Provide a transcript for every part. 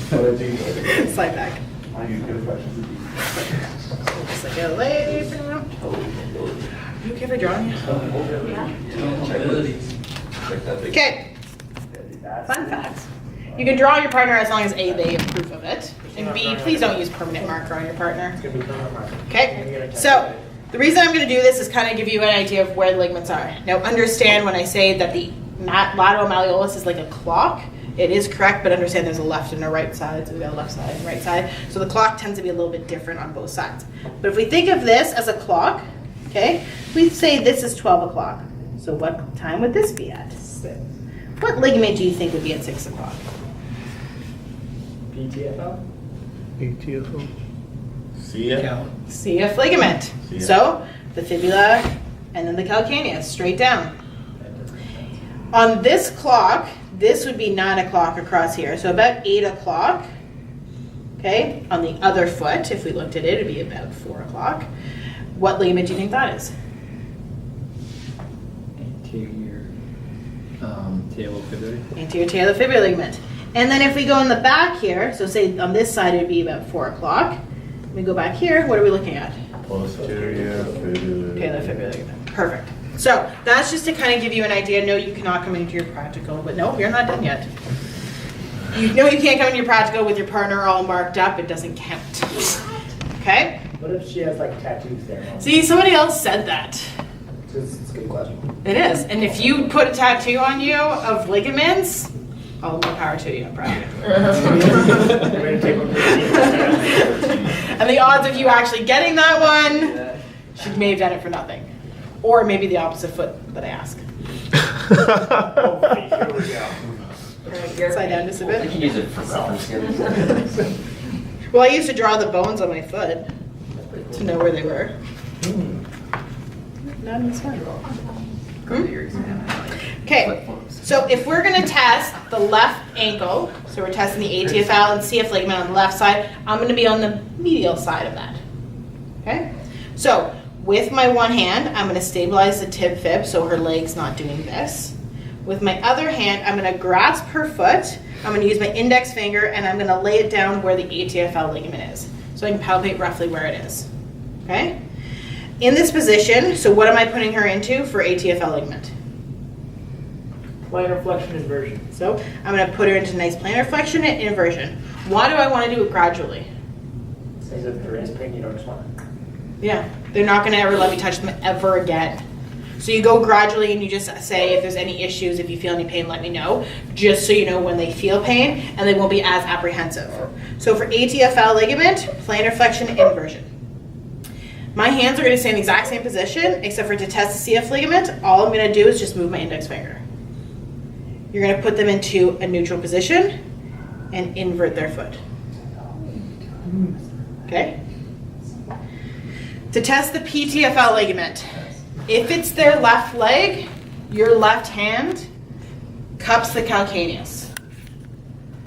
Slide back. Just like a lay for now. You okay if I draw you? Okay. Fun fact. You can draw your partner as long as A, they approve of it. And B, please don't use permanent marker on your partner. Okay, so the reason I'm going to do this is kind of give you an idea of where the ligaments are. Now understand when I say that the lateral malleolus is like a clock, it is correct, but understand there's a left and a right side, so we got a left side and right side. So the clock tends to be a little bit different on both sides. But if we think of this as a clock, okay, we say this is 12 o'clock. So what time would this be at? What ligament do you think would be at 6 o'clock? PTFL? ATFL. CF ligament. So the fibula and then the calcaneus, straight down. On this clock, this would be 9 o'clock across here. So about 8 o'clock, okay? On the other foot, if we looked at it, it'd be about 4 o'clock. What ligament do you think that is? Anterior talofibular. Anterior talofibular ligament. And then if we go in the back here, so say on this side it would be about 4 o'clock. We go back here, what are we looking at? Posterior Talofibular ligament. Perfect. So that's just to kind of give you an idea. No, you cannot come into your practical, but no, you're not done yet. You know you can't come into your practical with your partner all marked up. It doesn't count. Okay? What if she has like tattoos there? See, somebody else said that. It's a good question. It is. And if you put a tattoo on you of ligaments, all the more power to you, I'm proud of you. And the odds of you actually getting that one, she may have done it for nothing. Or maybe the opposite foot that I ask. Here we go. Slide down just a bit. You can use it for reference here. Well, I used to draw the bones on my foot to know where they were. Not in this one. Okay, so if we're going to test the left ankle, so we're testing the ATFL and CF ligament on the left side, I'm going to be on the medial side of that. Okay, so with my one hand, I'm going to stabilize the tib fib so her leg's not doing this. With my other hand, I'm going to grasp her foot. I'm going to use my index finger and I'm going to lay it down where the ATFL ligament is. So I can palpate roughly where it is. Okay? In this position, so what am I putting her into for ATFL ligament? Plantar flexion inversion. So I'm going to put her into nice plantar flexion and inversion. Why do I want to do it gradually? As if there is pain, you don't just want to. Yeah, they're not going to ever let me touch them ever again. So you go gradually and you just say if there's any issues, if you feel any pain, let me know, just so you know when they feel pain and they won't be as apprehensive. So for ATFL ligament, plantar flexion, inversion. My hands are going to stay in the exact same position, except for to test the CF ligament, all I'm going to do is just move my index finger. You're going to put them into a neutral position and invert their foot. Okay? To test the PTFL ligament, if it's their left leg, your left hand cups the calcaneus.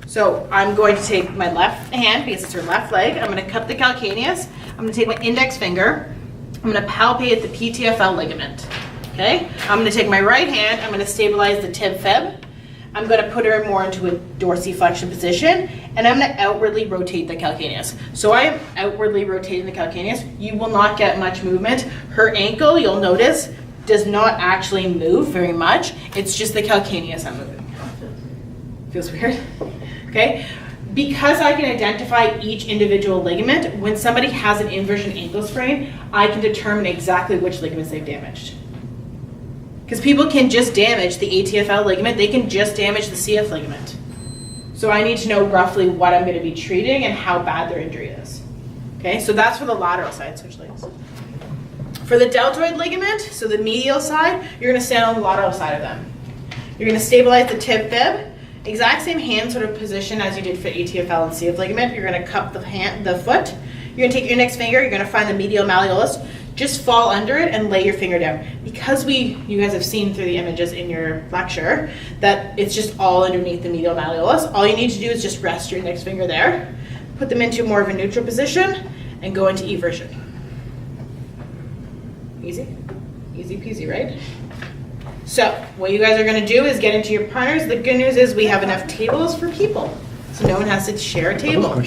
So I'm going to take my left hand, because it's her left leg, I'm going to cup the calcaneus. I'm going to take my index finger, I'm going to palpate the PTFL ligament. Okay? I'm going to take my right hand, I'm going to stabilize the tib fib. I'm going to put her more into a dorsiflexion position, and I'm going to outwardly rotate the calcaneus. So I am outwardly rotating the calcaneus. You will not get much movement. Her ankle, you'll notice, does not actually move very much. It's just the calcaneus I'm moving. Feels weird? Okay? Because I can identify each individual ligament, when somebody has an inversion ankle sprain, I can determine exactly which ligaments they've damaged. Because people can just damage the ATFL ligament, they can just damage the CF ligament. So I need to know roughly what I'm going to be treating and how bad their injury is. Okay, so that's for the lateral side, switch legs. For the deltoid ligament, so the medial side, you're going to stand on the lateral side of them. You're going to stabilize the tib fib, exact same hand sort of position as you did for ATFL and CF ligament. You're going to cup the foot. You're going to take your index finger, you're going to find the medial malleolus, just fall under it and lay your finger down. Because you guys have seen through the images in your lecture that it's just all underneath the medial malleolus. All you need to do is just rest your index finger there, put them into more of a neutral position, and go into eversion. Easy? Easy peasy, right? So what you guys are going to do is get into your partners. The good news is we have enough tables for people. so no one has to share a table.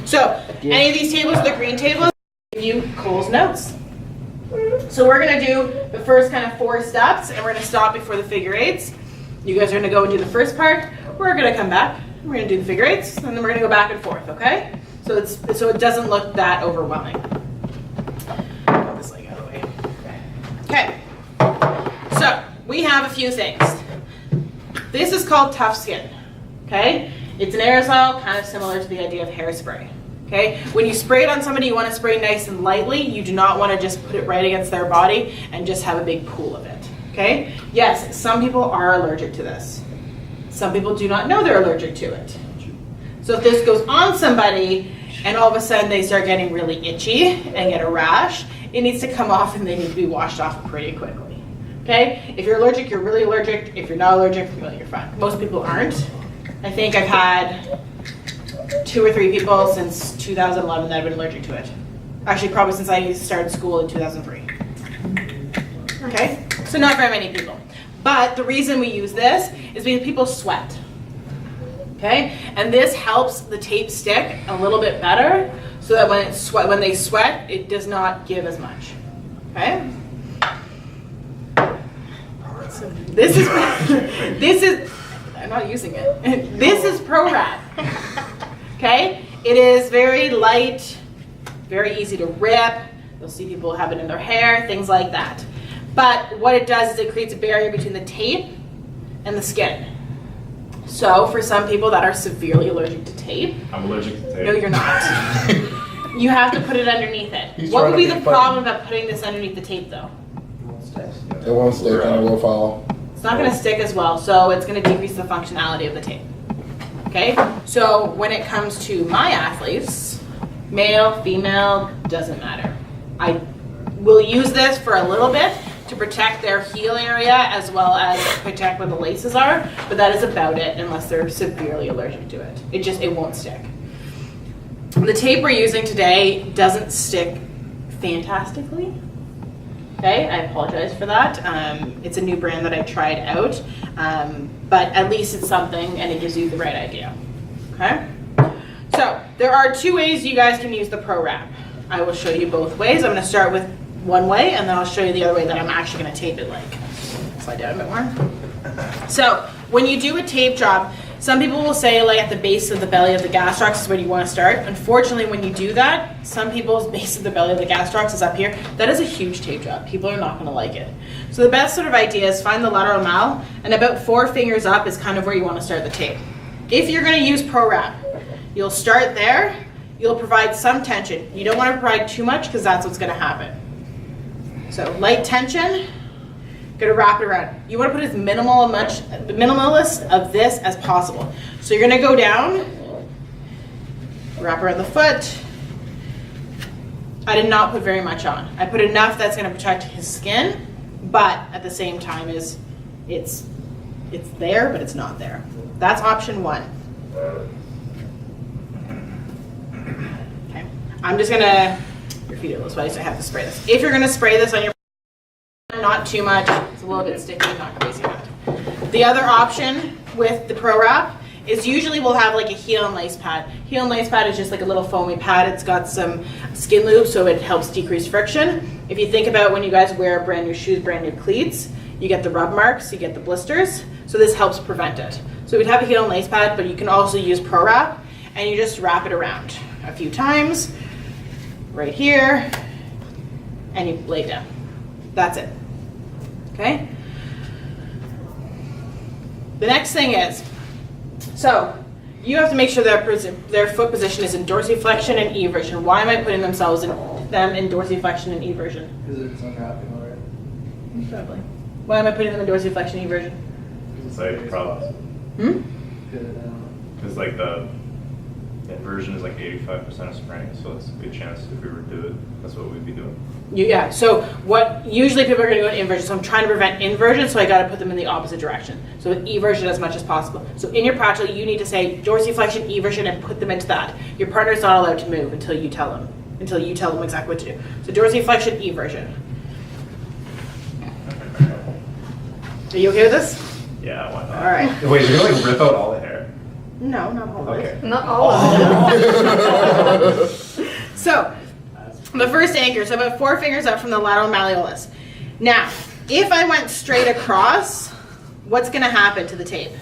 So any of these tables, the green tables, give you Cole's notes. So we're gonna do the first kind of 4 steps, and we're gonna stop before the figure eights. You guys are gonna go and do the first part. We're gonna come back. We're gonna do the figure eights, and then we're gonna go back and forth. Okay? So it doesn't look that overwhelming. Get this leg out of the way. Okay. So we have a few things. This is called tough skin. Okay? It's an aerosol, kind of similar to the idea of hairspray. Okay? When you spray it on somebody, you want to spray nice and lightly. You do not want to just put it right against their body and just have a big pool of it. Okay? Yes, some people are allergic to this. Some people do not know they're allergic to it. So if this goes on somebody and all of a sudden they start getting really itchy and get a rash, it needs to come off and they need to be washed off pretty quickly. Okay? If you're allergic, you're really allergic. If you're not allergic, well, you're fine. Most people aren't. I think I've had 2 or 3 people since 2011 that have been allergic to it. Actually, probably since I started school in 2003. Okay? So not very many people. But the reason we use this is because people sweat. Okay? And this helps the tape stick a little bit better so that when they sweat, it does not give as much. Okay? So this is I'm not using it. This is Pro Wrap. Okay? It is very light, very easy to rip. You'll see people have it in their hair, things like that. But what it does is it creates a barrier between the tape and the skin. So for some people that are severely allergic to tape. I'm allergic to tape. No, you're not. You have to put it underneath it. What would be the problem about putting this underneath the tape though? It won't stick and it will fall. It's not going to stick as well, so it's going to decrease the functionality of the tape. Okay? So when it comes to my athletes, male, female, doesn't matter. I will use this for a little bit to protect their heel area as well as protect where the laces are, but that is about it unless they're severely allergic to it. It won't stick. The tape we're using today doesn't stick fantastically. Okay, I apologize for that. It's a new brand that I tried out, but at least it's something and it gives you the right idea. Okay? So there are 2 ways you guys can use the Pro Wrap. I will show you both ways. I'm going to start with one way and then I'll show you the other way that I'm actually going to tape it like. Slide down a bit more. So when you do a tape job, some people will say like at the base of the belly of the gastroc is where you want to start. Unfortunately, when you do that, some people's base of the belly of the gastroc is up here. That is a huge tape job. People are not going to like it. So the best sort of idea is find the lateral mal and about 4 fingers up is kind of where you want to start the tape. If you're going to use Pro Wrap, you'll start there. You'll provide some tension. You don't want to provide too much because that's what's going to happen. So light tension. Going to wrap it around. You want to put as minimalist of this as possible. So you're going to go down, wrap around the foot. I did not put very much on. I put enough that's going to protect his skin, but at the same time it's there, but it's not there. That's option 1. Okay. I'm just going to, your feet are this way, so I have to spray this. If you're going to spray this on your not too much, it's a little bit sticky, not crazy enough. The other option with the Pro Wrap is usually we'll have like a heel and lace pad. Heel and lace pad is just like a little foamy pad. It's got some skin lube so it helps decrease friction. If you think about when you guys wear brand new shoes, brand new cleats, you get the rub marks, you get the blisters, so this helps prevent it. So we'd have a heel and lace pad, but you can also use Pro Wrap and you just wrap it around a few times, right here, and you lay it down. That's it. Okay? The next thing is, so you have to make sure their foot position is in dorsiflexion and eversion. Why am I putting them in dorsiflexion and eversion? Because it's unwrapping already. Probably. Why am I putting them in dorsiflexion and eversion? It's like problems. Because like the inversion is like 85% of sprain, so it's a good chance if we were to do it, that's what we'd be doing. Yeah, so what usually people are going to go in inversion, so I'm trying to prevent inversion, so I got to put them in the opposite direction. So eversion as much as possible. So in your practical, you need to say dorsiflexion, eversion, and put them into that. Your partner's not allowed to move until you tell them exactly what to do. So dorsiflexion, eversion. Are you okay with this? Yeah, why not? All right. Wait, you're gonna like rip out all the hair? No, not all of it. Okay. Not all of them. So, the first anchor, so about 4 fingers up from the lateral malleolus. Now, if I went straight across, what's going to happen to the tape?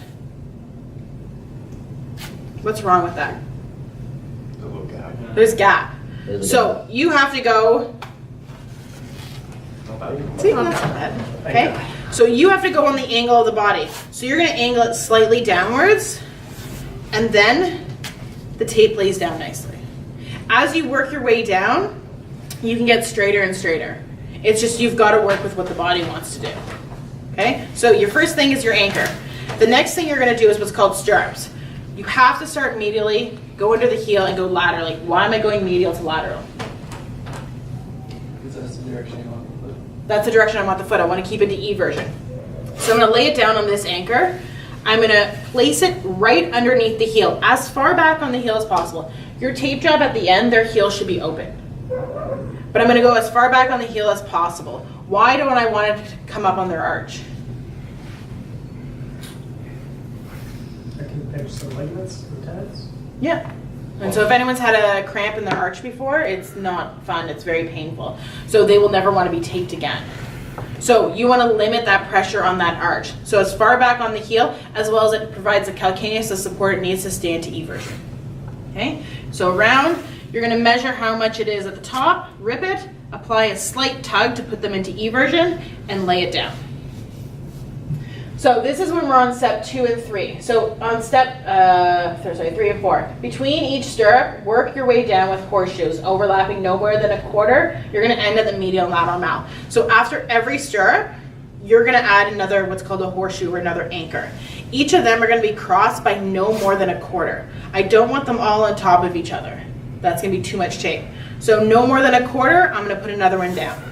What's wrong with that? The little gap. There's gap. There's a So, you have to go, Not bad. see, that's not bad. Okay? So, you have to go on the angle of the body. So, you're going to angle it slightly downwards, and then the tape lays down nicely. As you work your way down, you can get straighter and straighter. It's just you've got to work with what the body wants to do. Okay? So your first thing is your anchor. The next thing you're going to do is what's called stirrups. You have to start medially, go under the heel, and go laterally. Why am I going medial to lateral? Because that's the direction you want to put. That's the direction I want the foot. I want to keep it to E version. So I'm going to lay it down on this anchor. I'm going to place it right underneath the heel, as far back on the heel as possible. Your tape job at the end, their heel should be open. But I'm going to go as far back on the heel as possible. Why don't I want it to come up on their arch? I can pinch some ligaments and tendons. Yeah. And so if anyone's had a cramp in their arch before, it's not fun. It's very painful. So they will never want to be taped again. So you want to limit that pressure on that arch. So as far back on the heel, as well as it provides the calcaneus the support it needs to stay into E version. Okay? So around, you're going to measure how much it is at the top, rip it, apply a slight tug to put them into E version, and lay it down. So this is when we're on step 2 and 3. So on step 3 and 4, between each stirrup, work your way down with horseshoes, overlapping no more than a quarter. You're going to end at the medial and lateral mal. So after every stirrup, you're going to add another, what's called a horseshoe or another anchor. Each of them are going to be crossed by no more than a quarter. I don't want them all on top of each other. That's going to be too much tape. So no more than a quarter, I'm going to put another one down.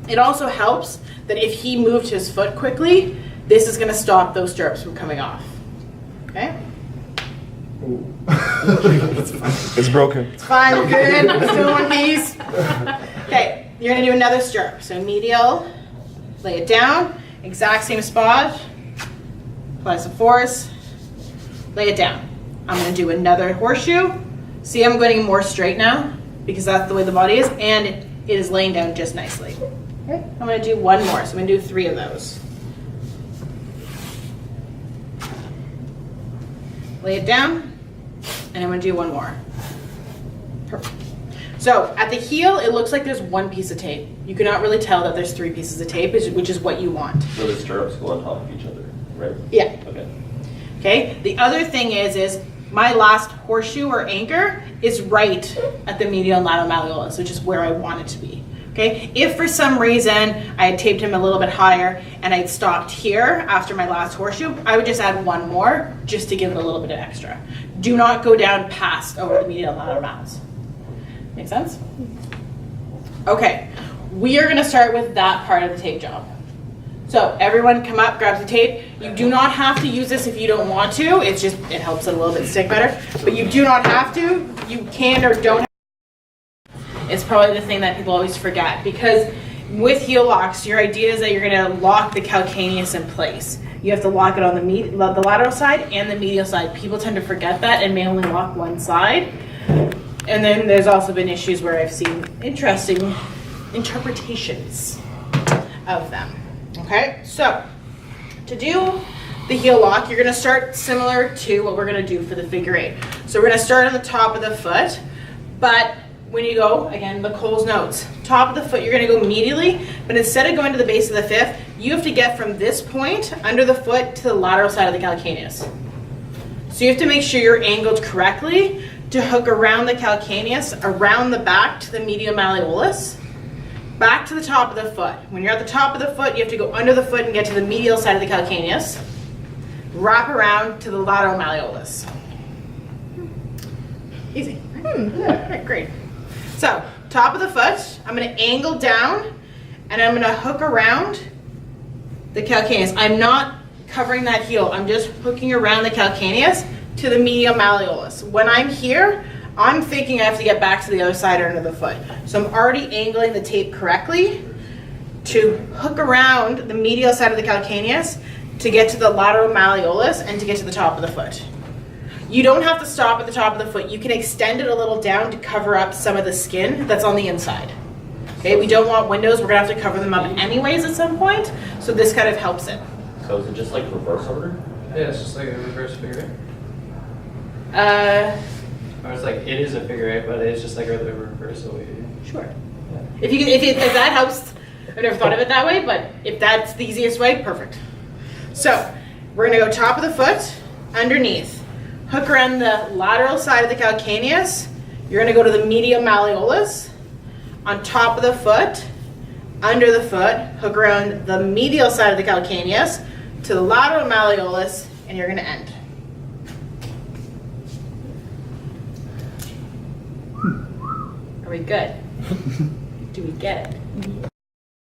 It also helps that if he moved his foot quickly, this is going to stop those stirrups from coming off. Okay? It's broken. It's fine, we're good. Still one piece. Okay, you're going to do another stirrup. So medial, lay it down, exact same spot, apply some force, lay it down. I'm going to do another horseshoe. See, I'm getting more straight now because that's the way the body is, and it is laying down just nicely. Okay, I'm going to do one more. So I'm going to do 3 of those. Lay it down, and I'm going to do one more. Perfect. So at the heel, it looks like there's 1 piece of tape. You cannot really tell that there's 3 pieces of tape, which is what you want. So the stirrups go on top of each other, right? Yeah. Okay. Okay. The other thing is my last horseshoe or anchor is right at the medial and lateral malleolus, which is where I want it to be. Okay. If for some reason I had taped him a little bit higher and I'd stopped here after my last horseshoe, I would just add 1 more just to give it a little bit of extra. Do not go down past over the medial and lateral malleolus. Make sense? Okay. We are going to start with that part of the tape job. So everyone come up, grab the tape. You do not have to use this if you don't want to. It's just, it helps it a little bit stick better. But you do not have to. You can or don't have to. It's probably the thing that people always forget. Because with heel locks, your idea is that you're going to lock the calcaneus in place. You have to lock it on the lateral side and the medial side. People tend to forget that and may only lock one side. And then there's also been issues where I've seen interesting interpretations of them. Okay, so to do the heel lock, you're going to start similar to what we're going to do for the figure 8. So we're going to start on the top of the foot, but when you go, again, the Cole's notes, top of the foot, you're going to go medially, but instead of going to the base of the fifth, you have to get from this point under the foot to the lateral side of the calcaneus. So you have to make sure you're angled correctly to hook around the calcaneus, around the back to the medial malleolus, back to the top of the foot. When you're at the top of the foot, you have to go under the foot and get to the medial side of the calcaneus, wrap around to the lateral malleolus. Easy. Yeah, great. So, top of the foot, I'm going to angle down, and I'm going to hook around the calcaneus. I'm not covering that heel. I'm just hooking around the calcaneus to the medial malleolus. When I'm here, I'm thinking I have to get back to the other side under the foot. So I'm already angling the tape correctly to hook around the medial side of the calcaneus to get to the lateral malleolus and to get to the top of the foot. You don't have to stop at the top of the foot. You can extend it a little down to cover up some of the skin that's on the inside. Okay, we don't want windows. We're gonna have to cover them up anyways at some point. So this kind of helps it. So is it just like reverse order? Yeah, it's just like a reverse figure eight. Uh, Or it's like, it is a figure eight, but it's just like a reverse way. sure. If that helps, I've never thought of it that way, but if that's the easiest way, perfect. So we're gonna go top of the foot, underneath. Hook around the lateral side of the calcaneus. You're gonna go to the medial malleolus. On top of the foot, under the foot, hook around the medial side of the calcaneus to the lateral malleolus, and you're gonna end. Are we good? Do we get it?